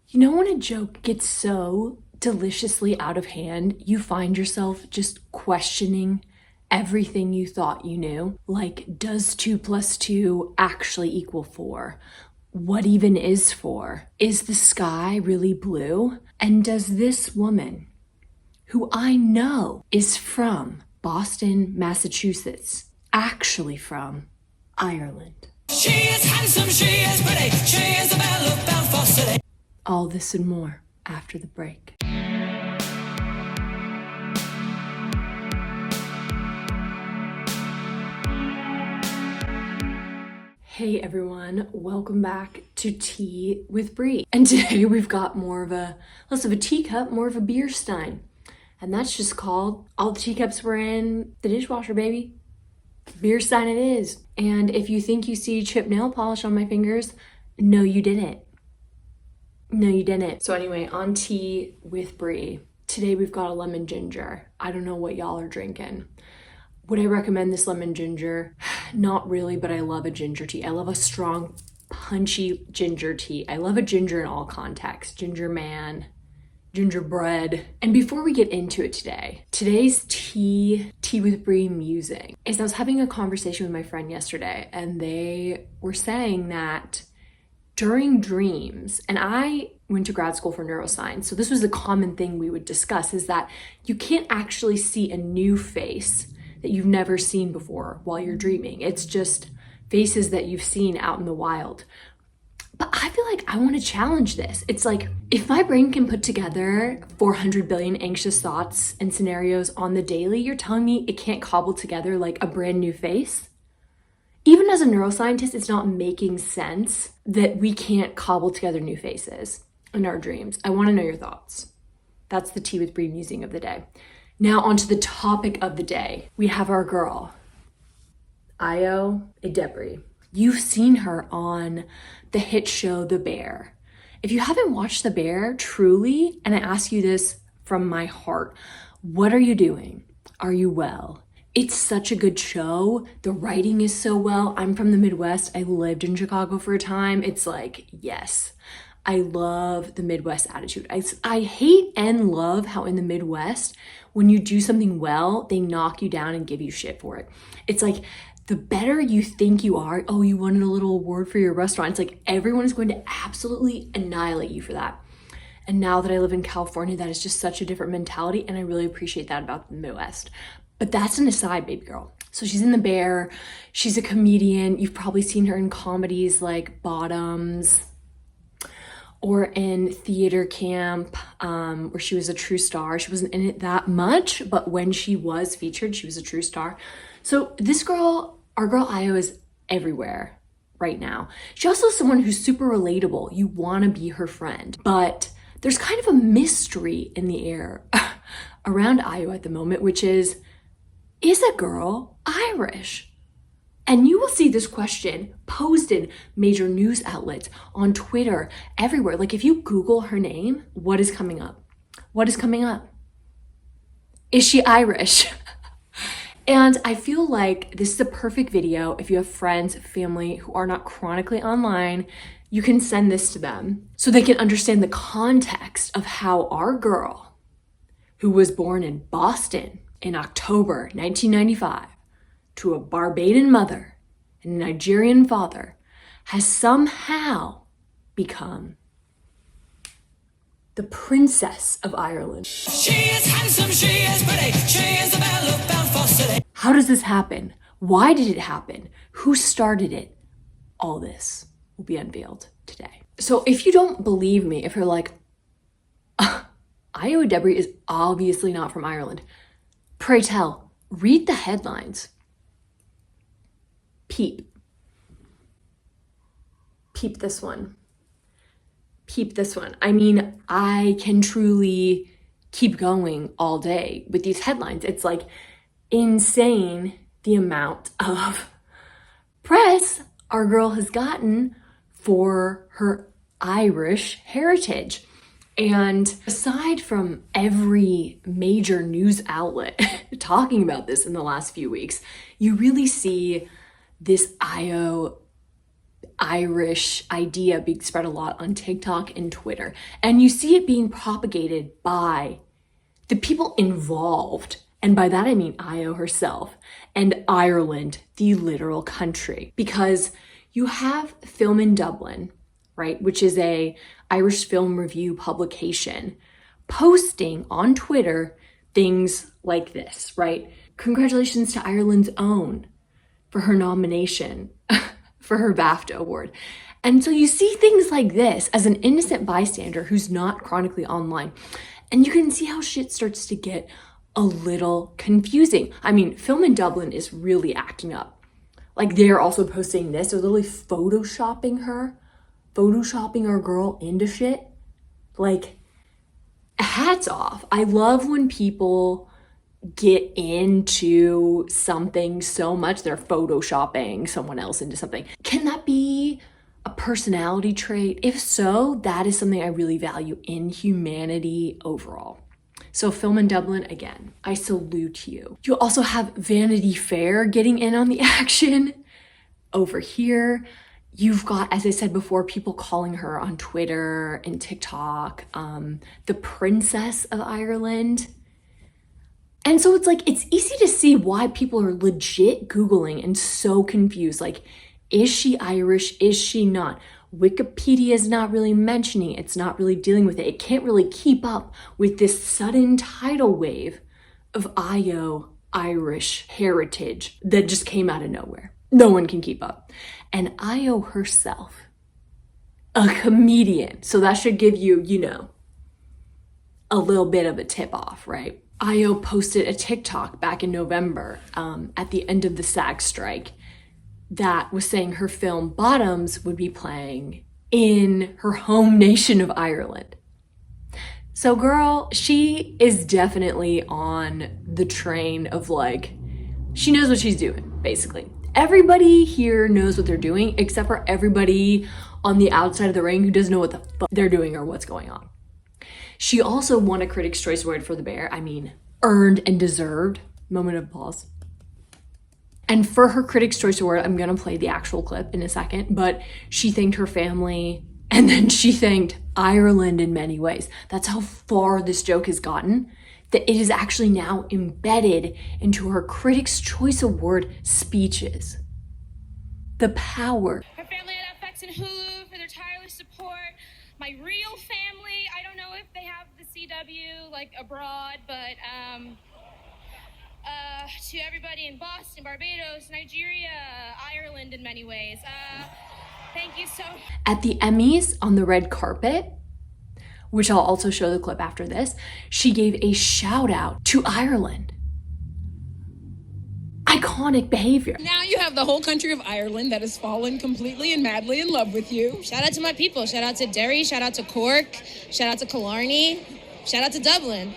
You know when a joke gets so deliciously out of hand, you find yourself just questioning everything you thought you knew? Like, does 2 plus 2 actually equal 4? What even is 4? Is the sky really blue? And does this woman, who I know is from Boston, Massachusetts, actually from Ireland? She is handsome, she is pretty, she is the belle of Belfast City. All this and more after the break. Hey everyone, welcome back to Tea with Brie. And today we've got less of a teacup, more of a beer stein. And that's just called, all the teacups were in the dishwasher, baby. Beer stein it is. And if you think you see chipped nail polish on my fingers, no you didn't. No, you didn't. So anyway, on Tea with Brie. Today we've got a lemon ginger. I don't know what y'all are drinking. Would I recommend this lemon ginger? Not really, but I love a ginger tea. I love a strong, punchy ginger tea. I love a ginger in all contexts. Ginger man, gingerbread. And before we get into it today's Tea with Brie musing is I was having a conversation with my friend yesterday, and they were saying that during dreams, and I went to grad school for neuroscience, so this was a common thing we would discuss, is that you can't actually see a new face that you've never seen before while you're dreaming. It's just faces that you've seen out in the wild. But I feel like I want to challenge this. It's like, if my brain can put together 400 billion anxious thoughts and scenarios on the daily, you're telling me it can't cobble together like a brand new face? Even as a neuroscientist, it's not making sense that we can't cobble together new faces in our dreams. I want to know your thoughts. That's the Tea with Brie musing of the day. Now onto the topic of the day. We have our girl, Ayo Edebiri. You've seen her on the hit show The Bear. If you haven't watched The Bear, truly, and I ask you this from my heart, what are you doing? Are you well? It's such a good show. The writing is so well. I'm from the Midwest. I lived in Chicago for a time. It's like, yes, I love the Midwest attitude. I hate and love how in the Midwest, when you do something well, they knock you down and give you shit for it. It's like, the better you think you are, oh, you wanted a little award for your restaurant. It's like everyone is going to absolutely annihilate you for that. And now that I live in California, that is just such a different mentality, and I really appreciate that about the Midwest. But that's an aside, baby girl. So she's in The Bear. She's a comedian. You've probably seen her in comedies like Bottoms or in Theater Camp, where she was a true star. She wasn't in it that much, but when she was featured, she was a true star. So this girl, our girl Ayo, is everywhere right now. She also is someone who's super relatable. You want to be her friend, but there's kind of a mystery in the air around Ayo at the moment, which is a girl Irish? And you will see this question posed in major news outlets, on Twitter, everywhere. Like if you Google her name, what is coming up? What is coming up? Is she Irish? And I feel like this is a perfect video. If you have friends, family who are not chronically online, you can send this to them so they can understand the context of how our girl, who was born in Boston in October 1995, to a Barbadian mother and a Nigerian father, has somehow become the Princess of Ireland. She is handsome, she is pretty, she is the belle of Belfast City. How does this happen? Why did it happen? Who started it? All this will be unveiled today. So if you don't believe me, if you're like, Ayo Edebiri is obviously not from Ireland, pray tell, read the headlines. Peep this one. Peep this one. I mean, I can truly keep going all day with these headlines. It's like insane the amount of press our girl has gotten for her Irish heritage. And aside from every major news outlet talking about this in the last few weeks, you really see this Ayo Irish idea being spread a lot on TikTok and Twitter. And you see it being propagated by the people involved. And by that I mean Ayo herself and Ireland, the literal country. Because you have Film in Dublin, right, which is a Irish film review publication, posting on Twitter things like this, right? Congratulations to Ireland's own for her nomination for her BAFTA award. And so you see things like this as an innocent bystander who's not chronically online. And you can see how shit starts to get a little confusing. I mean, Film in Dublin is really acting up. Like, they're also posting this. They're literally photoshopping our girl into shit. Like, hats off. I love when people get into something so much they're photoshopping someone else into something. Can that be a personality trait? If so, that is something I really value in humanity overall. So Film in Dublin, again, I salute you. You also have Vanity Fair getting in on the action. Over here, you've got, as I said before, people calling her on Twitter and TikTok, the Princess of Ireland. And so it's like, it's easy to see why people are legit Googling and so confused. Like, is she Irish? Is she not? Wikipedia is not really mentioning it. It's not really dealing with it. It can't really keep up with this sudden tidal wave of Ayo Irish heritage that just came out of nowhere. No one can keep up. And Ayo herself, a comedian. So that should give you, a little bit of a tip off, right? Ayo posted a TikTok back in November at the end of the SAG strike that was saying her film Bottoms would be playing in her home nation of Ireland. So girl, she is definitely on the train of like, she knows what she's doing, basically. Everybody here knows what they're doing, except for everybody on the outside of the ring who doesn't know what the fuck they're doing or what's going on. She also won a Critics' Choice Award for The Bear. I mean, earned and deserved. Moment of pause. And for her Critics' Choice Award, I'm gonna play the actual clip in a second, but she thanked her family and then she thanked Ireland in many ways. That's how far this joke has gotten, that it is actually now embedded into her Critics' Choice Award speeches. The power. Her family at FX and Hulu for their tireless support. My real family, I don't know if they have the CW like abroad, but to everybody in Boston, Barbados, Nigeria, Ireland in many ways. Thank you so much. At the Emmys on the red carpet, which I'll also show the clip after this, she gave a shout out to Ireland. Iconic behavior. Now you have the whole country of Ireland that has fallen completely and madly in love with you. Shout out to my people. Shout out to Derry. Shout out to Cork. Shout out to Killarney. Shout out to Dublin.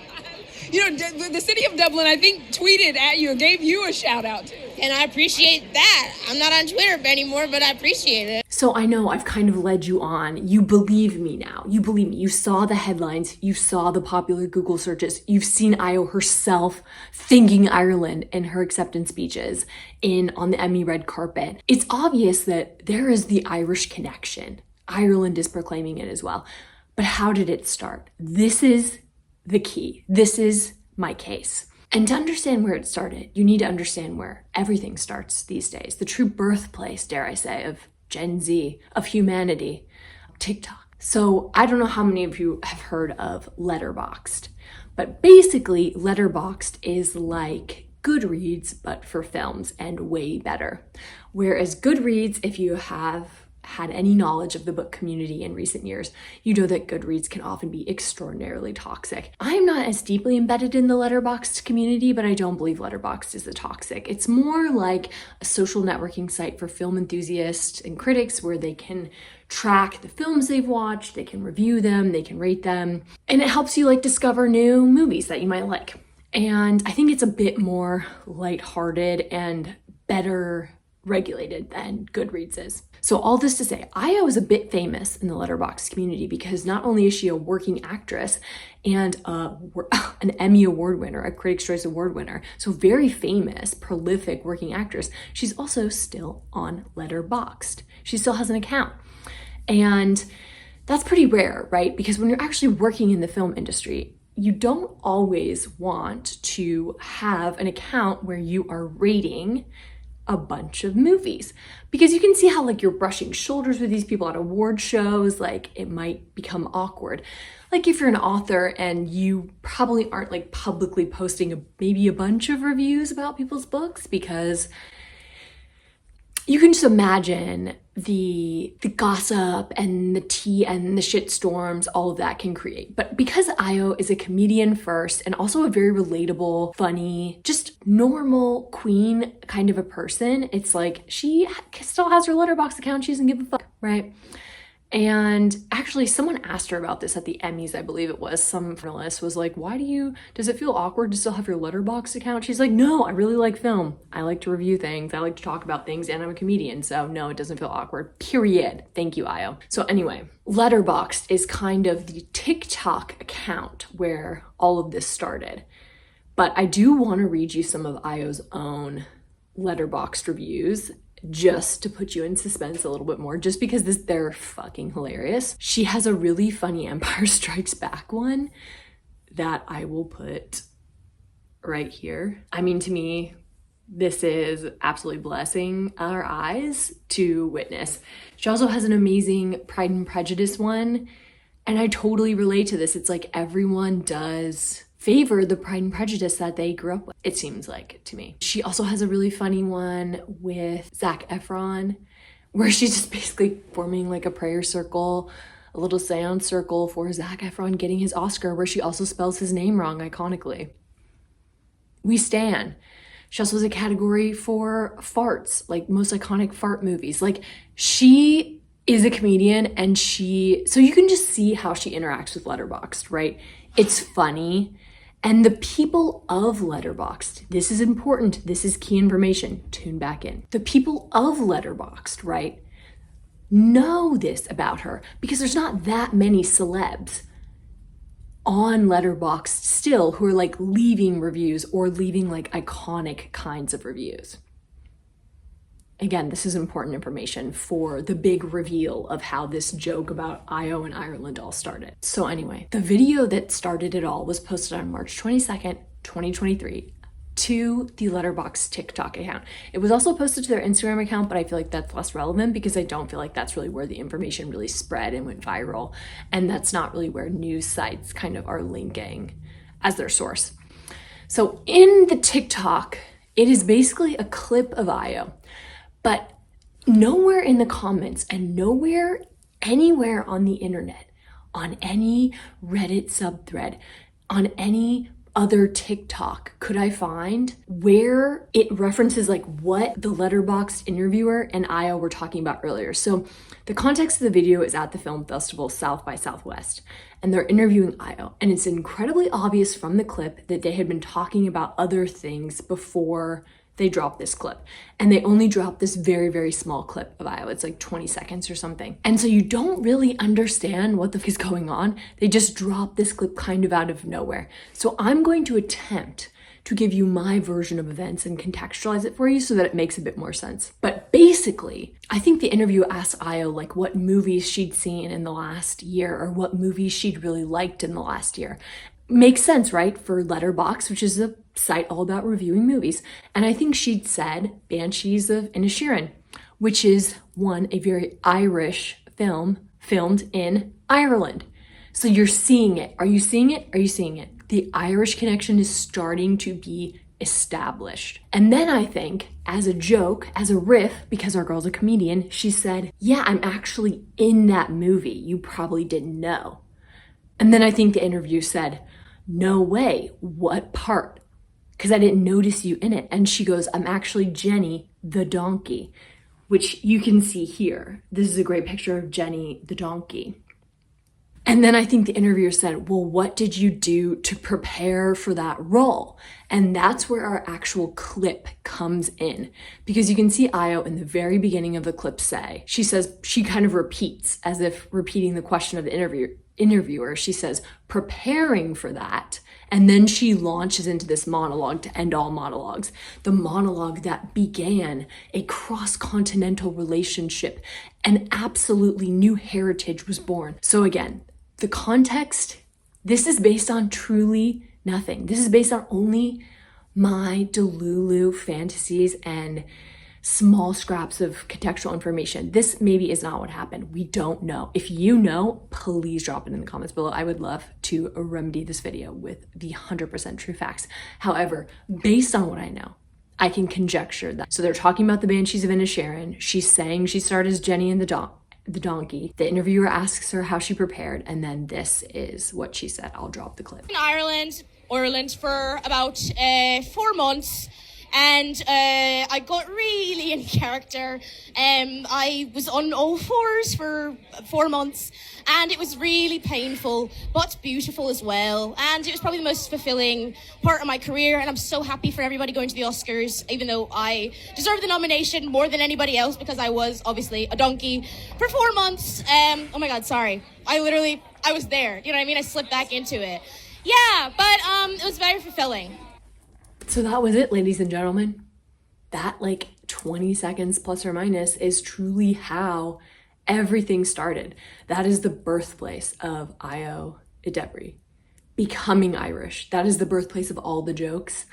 You know, the city of Dublin, I think, tweeted at you, gave you a shout out too. And I appreciate that. I'm not on Twitter anymore, but I appreciate it. So I know I've kind of led you on. You believe me now. You believe me. You saw the headlines. You saw the popular Google searches. You've seen Ayo herself thanking Ireland in her acceptance speeches on the Emmy red carpet. It's obvious that there is the Irish connection. Ireland is proclaiming it as well. But how did it start? This is the key. This is my case. And to understand where it started, you need to understand where everything starts these days. The true birthplace, dare I say, of Gen Z, of humanity, TikTok. So I don't know how many of you have heard of Letterboxd, but basically Letterboxd is like Goodreads, but for films and way better. Whereas Goodreads, if you have had any knowledge of the book community in recent years, you know that Goodreads can often be extraordinarily toxic. I'm not as deeply embedded in the Letterboxd community, but I don't believe Letterboxd is the toxic. It's more like a social networking site for film enthusiasts and critics where they can track the films they've watched, they can review them, they can rate them, and it helps you like discover new movies that you might like. And I think it's a bit more lighthearted and better regulated than Goodreads is. So all this to say, Ayo is a bit famous in the Letterboxd community because not only is she a working actress and an Emmy Award winner, a Critics' Choice Award winner, so very famous, prolific working actress, she's also still on Letterboxd. She still has an account. And that's pretty rare, right? Because when you're actually working in the film industry, you don't always want to have an account where you are rating a bunch of movies, because you can see how like you're brushing shoulders with these people at award shows. Like it might become awkward. Like if you're an author and you probably aren't like publicly posting maybe a bunch of reviews about people's books, because you can just imagine the gossip and the tea and the shit storms all of that can create. But because Ayo is a comedian first and also a very relatable, funny, just normal queen kind of a person, it's like she still has her Letterboxd account. She doesn't give a fuck, right? And actually someone asked her about this at the Emmys, I believe it was. Some journalist was like, does it feel awkward to still have your Letterboxd account? She's like, no, I really like film. I like to review things. I like to talk about things, and I'm a comedian. So no, it doesn't feel awkward, period. Thank you, Ayo. So anyway, Letterboxd is kind of the TikTok account where all of this started. But I do want to read you some of Ayo's own Letterboxd reviews, just to put you in suspense a little bit more, just because they're fucking hilarious. She has a really funny Empire Strikes Back one that I will put right here. I mean, to me, this is absolutely blessing our eyes to witness. She also has an amazing Pride and Prejudice one, and I totally relate to this. It's like everyone does favor the Pride and Prejudice that they grew up with, it seems like to me. She also has a really funny one with Zac Efron, where she's just basically forming like a prayer circle, a little seance circle for Zac Efron getting his Oscar, where she also spells his name wrong iconically. We stan. She also has a category for farts, like most iconic fart movies. Like she is a comedian, and so you can just see how she interacts with Letterboxd, right? It's funny. And the people of Letterboxd, this is important, this is key information, tune back in. The people of Letterboxd, right, know this about her, because there's not that many celebs on Letterboxd still who are like leaving reviews or leaving like iconic kinds of reviews. Again, this is important information for the big reveal of how this joke about Ayo and Ireland all started. So anyway, the video that started it all was posted on March 22nd, 2023 to the Letterboxd TikTok account. It was also posted to their Instagram account, but I feel like that's less relevant because I don't feel like that's really where the information really spread and went viral. And that's not really where news sites kind of are linking as their source. So in the TikTok, it is basically a clip of Ayo. But nowhere in the comments and nowhere anywhere on the internet, on any Reddit subthread, on any other TikTok could I find where it references like what the Letterboxd interviewer and Ayo were talking about earlier. So the context of the video is at the film festival South by Southwest, and they're interviewing Ayo. And it's incredibly obvious from the clip that they had been talking about other things before they dropped this clip, and they only dropped this very, very small clip of Ayo. It's like 20 seconds or something. And so you don't really understand what the fuck is going on. They just dropped this clip kind of out of nowhere. So I'm going to attempt to give you my version of events and contextualize it for you so that it makes a bit more sense. But basically, I think the interview asked Ayo like what movies she'd seen in the last year or what movies she'd really liked in the last year. Makes sense, right? For Letterboxd, which is a site all about reviewing movies. And I think she'd said Banshees of Inisherin, which is a very Irish film filmed in Ireland. So you're seeing it. Are you seeing it? Are you seeing it? The Irish connection is starting to be established. And then I think, as a joke, as a riff, because our girl's a comedian, she said, yeah, I'm actually in that movie. You probably didn't know. And then I think the interview said, no way, what part? Because I didn't notice you in it. And she goes, I'm actually Jenny the donkey, which you can see here. This is a great picture of Jenny the donkey. And then I think the interviewer said, well, what did you do to prepare for that role? And that's where our actual clip comes in, because you can see Ayo in the very beginning of the clip say, she says, she kind of repeats as if repeating the question of the interviewer. She says, preparing for that. And then she launches into this monologue to end all monologues, the monologue that began a cross-continental relationship. An absolutely new heritage was born. So again, the context, this is based on truly nothing. This is based on only my delulu fantasies and small scraps of contextual information. This maybe is not what happened. We don't know. If you know, please drop it in the comments below. I would love to remedy this video with the 100% true facts. However, based on what I know, I can conjecture that. So they're talking about the Banshees of Inisherin. She's saying she started as Jenny and the donkey. The interviewer asks her how she prepared, and then this is what she said. I'll drop the clip. In Ireland for about 4 months. And I got really in character. I was on all fours for 4 months, and it was really painful, but beautiful as well. And it was probably the most fulfilling part of my career, and I'm so happy for everybody going to the Oscars, even though I deserve the nomination more than anybody else because I was obviously a donkey for 4 months. Oh my God, sorry. I was there. You know what I mean? I slipped back into it. Yeah, but it was very fulfilling. So that was it, ladies and gentlemen. That like 20 seconds plus or minus is truly how everything started. That is the birthplace of Ayo Edebiri becoming Irish. That is the birthplace of all the jokes.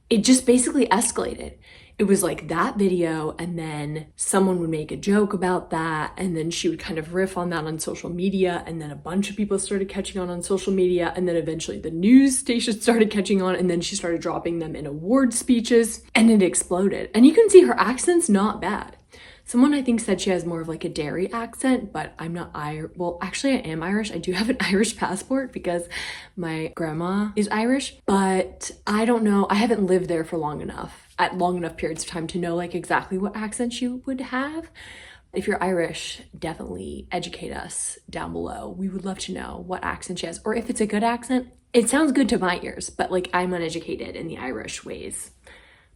It just basically escalated. It was like that video, and then someone would make a joke about that, and then she would kind of riff on that on social media, and then a bunch of people started catching on social media, and then eventually the news stations started catching on, and then she started dropping them in award speeches, and it exploded. And you can see her accent's not bad. Someone I think said she has more of like a Derry accent, but I'm not Irish. Well, actually I am Irish. I do have an Irish passport because my grandma is Irish, but I don't know. I haven't lived there for long enough periods of time to know like exactly what accent she would have. If you're Irish, definitely educate us down below. We would love to know what accent she has, or if it's a good accent. It sounds good to my ears, but like I'm uneducated in the Irish ways.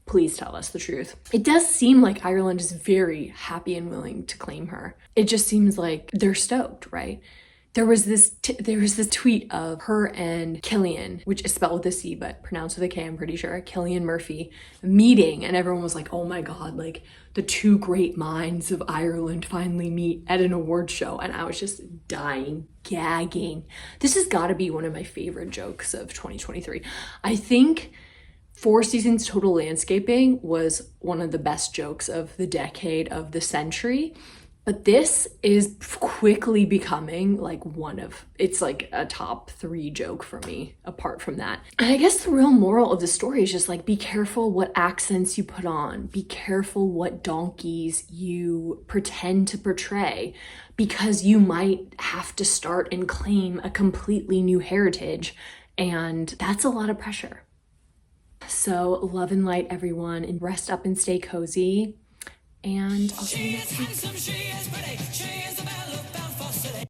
Please tell us the truth. It does seem like Ireland is very happy and willing to claim her. It just seems like they're stoked, right? There was this tweet of her and Cillian, which is spelled with a C but pronounced with a K, I'm pretty sure, Cillian Murphy, meeting, and everyone was like, oh my God, like the two great minds of Ireland finally meet at an award show. And I was just dying, gagging. This has got to be one of my favorite jokes of 2023. I think 4 Seasons Total Landscaping was one of the best jokes of the decade, of the century. But this is quickly becoming like it's like a top 3 joke for me apart from that. And I guess the real moral of the story is just like, be careful what accents you put on. Be careful what donkeys you pretend to portray, because you might have to start and claim a completely new heritage. And that's a lot of pressure. So love and light, everyone, and rest up and stay cozy. And I'll see you next week.